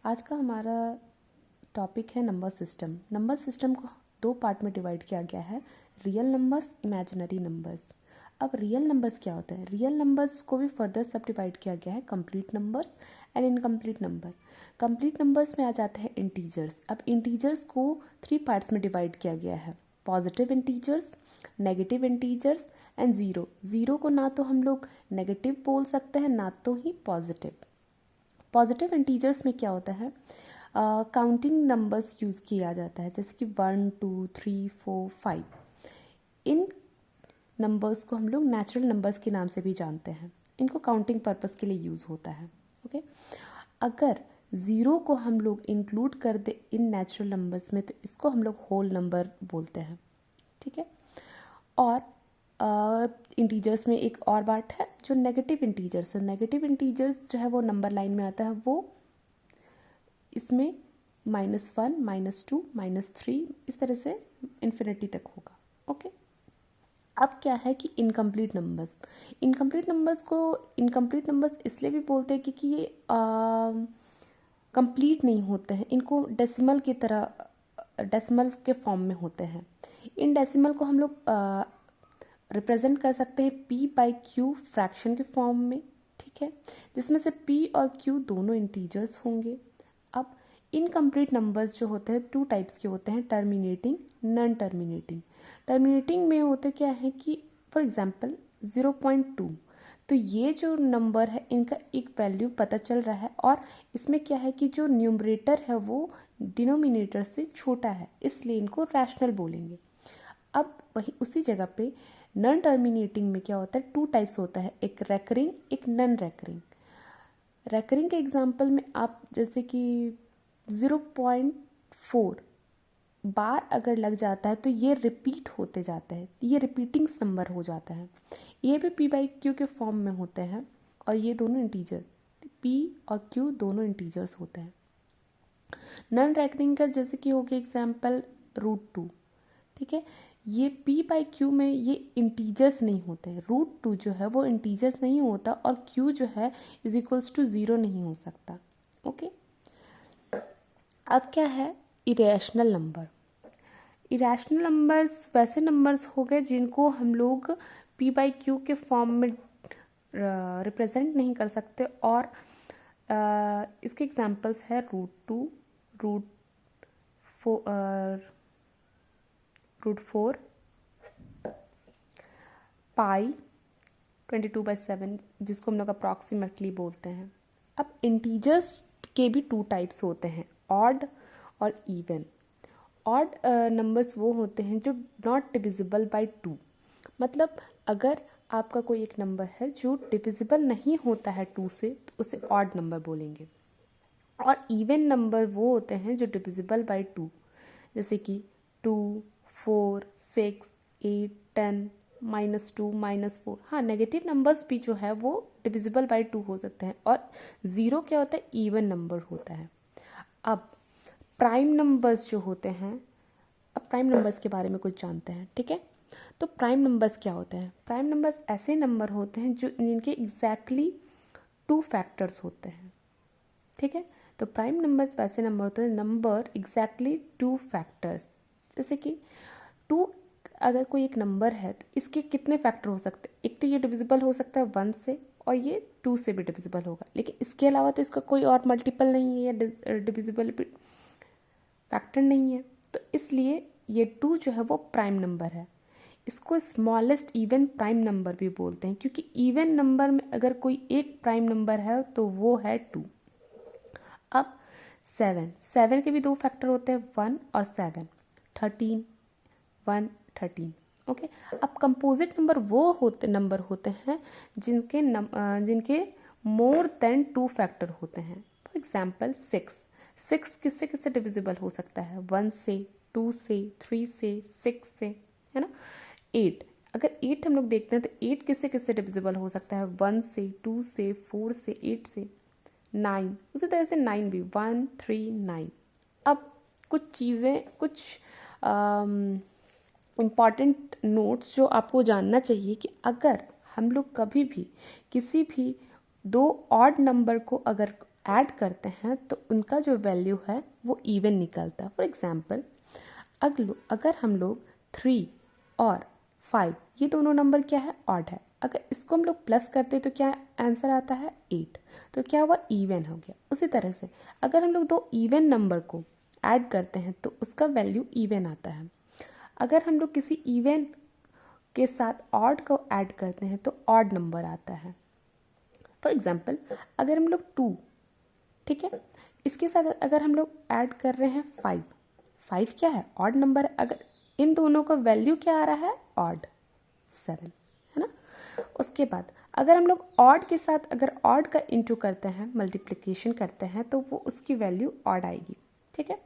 आज का हमारा टॉपिक है नंबर सिस्टम। नंबर सिस्टम को दो पार्ट में डिवाइड किया गया है, रियल नंबर्स, इमेजिनरी नंबर्स। अब रियल नंबर्स क्या होता है? रियल नंबर्स को भी फर्दर सब डिवाइड किया गया है, complete numbers and incomplete number. Complete numbers में आ जाते हैं इंटीजर्स। अब इंटीजर्स को 3 पार्ट्स में डिवाइड किया गया है, positive integers, negative integers and zero. Zero को ना तो हम लोग नेगेटिव बोल सकते हैं ना तो ही पॉजिटिव। पॉजिटिव इंटीजर्स में क्या होता है, काउंटिंग नंबर्स यूज़ किया जाता है, जैसे कि 1 2 3 4 5। इन नंबर्स को हम लोग नेचुरल नंबर्स के नाम से भी जानते हैं। इनको काउंटिंग पर्पस के लिए यूज़ होता है। ओके, अगर ज़ीरो को हम लोग इंक्लूड कर दे इन नेचुरल नंबर्स में तो इसको हम लोग होल नंबर बोलते हैं। ठीक है। और इंटीजर्स में एक और बात है, जो नेगेटिव इंटीजर्स है, नेगेटिव इंटीजर्स जो है वो नंबर लाइन में आता है, वो इसमें -1 -2 -3 इस तरह से इन्फिनिटी तक होगा। ओके, अब क्या है कि इनकम्प्लीट नंबर्स। इनकम्प्लीट नंबर्स को इनकम्प्लीट नंबर्स इसलिए भी बोलते हैं क्योंकि ये कंप्लीट नहीं होते हैं, इनको डेसिमल की तरह, डेसिमल के फॉर्म में होते हैं। इन डेसिमल को हम लोग रिप्रेजेंट कर सकते हैं p/q फ्रैक्शन के फॉर्म में। ठीक है, जिसमें से p और q दोनों इंटीजर्स होंगे। अब इनकम्प्लीट नंबर्स जो होते हैं 2 टाइप्स के होते हैं, टर्मिनेटिंग, नॉन टर्मिनेटिंग। टर्मिनेटिंग में होते क्या है कि फॉर एग्जांपल 0.2, तो ये जो नंबर है इनका एक वैल्यू पता चल रहा है, और इसमें क्या है कि जो न्यूमरेटर है वो डिनोमिनेटर से छोटा है, इसलिए इनको रैशनल बोलेंगे। अब वही उसी जगह पे नॉन टर्मिनेटिंग में क्या होता है, 2 टाइप्स होता है, एक रेकरिंग, एक नॉन रेकरिंग। रेकरिंग के एग्जांपल में आप जैसे कि 0.4 बार अगर लग जाता है तो ये रिपीट होते जाता है, ये रिपीटिंग नंबर हो जाता है। ये भी p/q के फॉर्म में होते हैं, और ये दोनों इंटीजर p और q दोनों इंटीजर्स होते हैं। नॉन रेकरिंग का जैसे कि हो गया एग्जांपल √2। ठीक है, ये p/q में ये इंटीजर्स नहीं होते हैं, √2 जो है वो इंटीजर्स नहीं होता, और q जो है = 0 नहीं हो सकता। ओके, अब क्या है, इरेशनल नंबर। इरेशनल नंबर्स वैसे नंबर्स हो गए जिनको हम लोग p/q के फॉर्म में रिप्रेजेंट नहीं कर सकते, और इसके एग्जांपल्स है √2, √4, पाई 22/7, जिसको हम लोग अप्रॉक्सीमेटली बोलते हैं। अब इंटीजर्स के भी 2 टाइप्स होते हैं, ऑड और इवन। ऑड नंबर्स वो होते हैं जो नॉट डिविजिबल बाय 2, मतलब अगर आपका कोई एक नंबर है जो डिविजिबल नहीं होता है 2 से, तो उसे ऑड नंबर बोलेंगे। और इवन नंबर वो होते हैं जो डिविजिबल बाय 2, जैसे कि 2, 4, 6, 8, 10, -2, -4। हाँ, नेगेटिव नंबर्स भी जो है वो डिविजिबल बाय 2 हो सकते हैं, और 0 क्या होता है, इवन नंबर होता है। अब प्राइम नंबर्स जो होते हैं, अब प्राइम नंबर्स के बारे में कुछ जानते हैं। ठीक है, तो प्राइम नंबर्स क्या होते हैं? प्राइम नंबर्स ऐसे नंबर होते हैं जो जिनके एग्जैक्टली 2 फैक्टर्स होते हैं। ठीक है, तो प्राइम नंबर्स वैसे नंबर होते हैं, नंबर एग्जैक्टली 2 फैक्टर्स। जैसे कि 2, अगर कोई एक नंबर है तो इसके कितने फैक्टर हो सकते हैं? एक तो ये डिविजिबल हो सकता है 1 से, और ये 2 से भी डिविजिबल होगा, लेकिन इसके अलावा तो इसका कोई और मल्टीपल नहीं है या डिविजिबल फैक्टर नहीं है, तो इसलिए ये 2 जो है वो प्राइम नंबर है। इसको स्मॉलेस्ट इवन प्राइम नंबर भी बोलते हैं, क्योंकि इवन नंबर में अगर कोई एक प्राइम नंबर है तो वो है 2। अब 7 के भी 2 फैक्टर होते हैं, 1 और 7, 13, 1, 13। ओके, अब कंपोजिट नंबर वो नंबर होते हैं जिनके मोर देन 2 फैक्टर होते हैं। फॉर एग्जाम्पल 6 किससे किससे डिविजिबल हो सकता है? 1 से, 2 से, 3 से, 6 से, है ना। 8, अगर 8 हम लोग देखते हैं तो 8 किससे किससे डिविजिबल हो सकता है? 1 से, 2 से, 4 से, 8 से। 9, उसी तरह से 9 भी, 1, 3, 9। अब कुछ चीज़ें, कुछ इम्पॉर्टेंट नोट्स जो आपको जानना चाहिए कि अगर हम लोग कभी भी किसी भी 2 ऑड नंबर को अगर ऐड करते हैं तो उनका जो वैल्यू है वो इवन निकलता है। फॉर एग्जाम्पल, अगर हम लोग 3 और 5 ये दोनों नंबर क्या है, ऑड है, अगर इसको हम लोग प्लस करते तो क्या आंसर आता है 8, तो क्या हुआ, इवन हो गया। उसी तरह से अगर हम लोग दो इवन नंबर को ऐड करते हैं तो उसका वैल्यू इवन आता है। अगर हम लोग किसी इवन के साथ ऑड को ऐड करते हैं तो ऑड नंबर आता है। फॉर एग्जाम्पल, अगर हम लोग 2, ठीक है, इसके साथ अगर हम लोग ऐड कर रहे हैं 5, 5 क्या है, ऑड नंबर है, अगर इन दोनों का वैल्यू क्या आ रहा है, ऑड 7, है ना। उसके बाद अगर हम लोग ऑड के साथ अगर ऑड का इंटू करते हैं, मल्टीप्लिकेशन करते हैं, तो वो उसकी वैल्यू ऑड आएगी, ठीक है।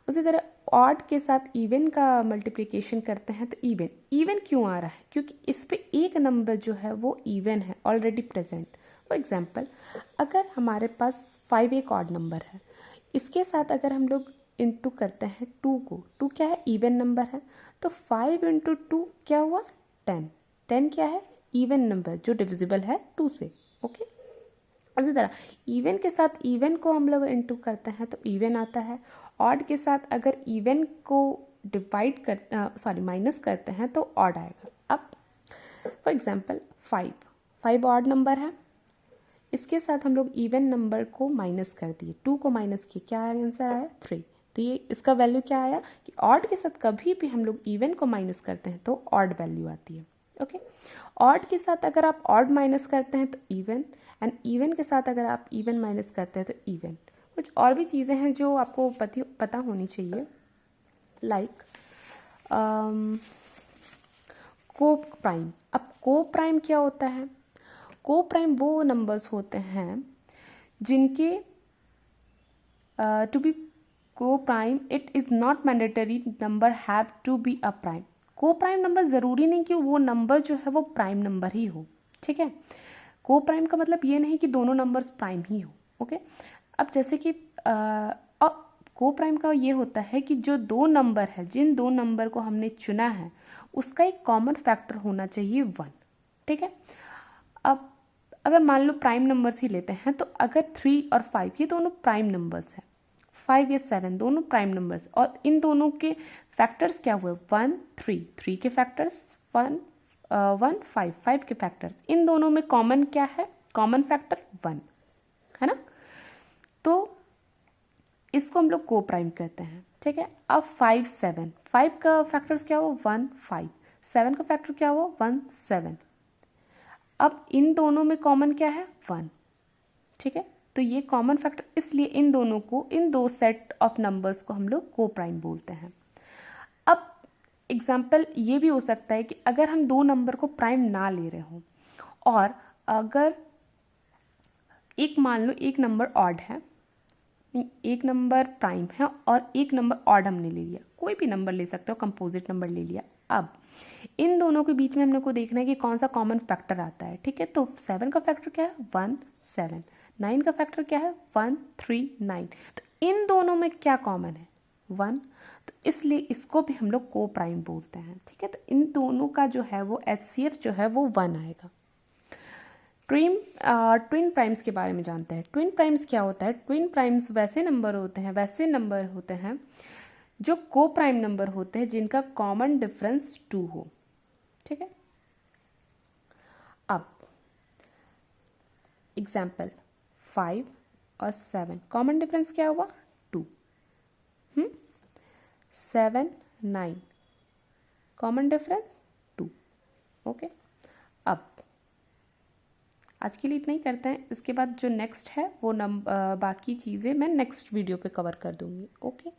उसी तरह ऑड के साथ इवन का मल्टीप्लिकेशन करते हैं तो इवन, इवन क्यों आ रहा है, क्योंकि इस पे एक नंबर जो है वो इवन है, ऑलरेडी प्रेजेंट। फॉर एग्जाम्पल, अगर हमारे पास 5 एक ऑड नंबर है, इसके साथ अगर हम लोग इंटू करते हैं 2 को, 2 क्या है, इवन नंबर है, तो 5 इंटू 2 क्या हुआ, 10, 10 क्या है, इवन नंबर जो डिविजिबल है 2 से, ओके। उसी तरह इवन के साथ इवन को हम लोग इंटू करते हैं तो इवन आता है, ऑड के साथ अगर इवन को डिवाइड कर माइनस करते हैं तो ऑड आएगा। अब फॉर एग्जांपल 5 ऑड नंबर है, इसके साथ हम लोग इवन नंबर को माइनस कर दिए, 2 को माइनस किए, क्या आंसर आया, 3। तो ये इसका वैल्यू क्या आया कि ऑड के साथ कभी भी हम लोग इवन को माइनस करते हैं तो ऑड वैल्यू आती है, ओके। ऑड के साथ अगर आप ऑड माइनस करते हैं तो इवन, एंड इवन के साथ अगर आप इवन माइनस करते हैं तो इवन। कुछ और भी चीज़ें हैं जो आपको पता होनी चाहिए, लाइक को प्राइम। अब को प्राइम क्या होता है, को प्राइम वो नंबर्स होते हैं जिनके to be coprime it is not mandatory number have to be a prime. Coprime number ज़रूरी नहीं कि वो नंबर जो है वो प्राइम नंबर ही हो, ठीक है। को प्राइम का मतलब ये नहीं कि दोनों नंबर्स प्राइम ही हो, ओके। अब जैसे कि को प्राइम का ये होता है कि जो दो नंबर है, जिन दो नंबर को हमने चुना है उसका एक कॉमन फैक्टर होना चाहिए 1, ठीक है। अब अगर मान लो प्राइम नंबर्स ही लेते हैं तो अगर 3 और 5 ये दोनों प्राइम नंबर्स हैं, 5 या 7 दोनों प्राइम नंबर्स, और इन दोनों के फैक्टर्स क्या हुए, 1 3, 3 के फैक्टर्स 1 1 5, 5 के फैक्टर्स, इन दोनों में कॉमन क्या है, कॉमन फैक्टर 1 है ना। तो इसको हम लोग को प्राइम कहते हैं, ठीक है। अब 5 7, 5 का फैक्टर्स क्या हुआ, 1 5, 7 का फैक्टर क्या हुआ, 1 7। अब इन दोनों में कॉमन क्या है, 1, ठीक है। तो ये कॉमन फैक्टर, इसलिए इन दोनों को, इन दो सेट ऑफ नंबर्स को हम लोग को प्राइम बोलते हैं। अब एग्जाम्पल ये भी हो सकता है कि अगर हम दो नंबर को प्राइम ना ले रहे हों, और अगर एक मान लो एक नंबर ऑड है, एक नंबर प्राइम है और एक नंबर ऑड हमने ले लिया, कोई भी नंबर ले सकते हो, कंपोजिट नंबर ले लिया। अब इन दोनों के बीच में हमने को देखना है कि कौन सा कॉमन फैक्टर आता है, ठीक है। तो 7 का फैक्टर क्या है, 1 7, 9 का फैक्टर क्या है, 1 3 9। तो इन दोनों में क्या कॉमन है, 1, तो इसलिए इसको भी हम लोग को प्राइम बोलते हैं, ठीक है। तो इन दोनों का जो है वो HCF जो है वो 1 आएगा। ट्विन प्राइम्स के बारे में जानते हैं। ट्विन प्राइम्स क्या होता है, ट्विन प्राइम्स वैसे नंबर होते हैं जो को प्राइम नंबर होते हैं जिनका कॉमन डिफरेंस 2 हो, ठीक है। अब एग्जाम्पल 5 और 7 कॉमन डिफरेंस क्या हुआ, 2। 7 9 कॉमन डिफरेंस 2, ओके। अब आज के लिए इतना ही करते हैं, इसके बाद जो नेक्स्ट है वो बाकी चीज़ें मैं नेक्स्ट वीडियो पे कवर कर दूंगी, ओके।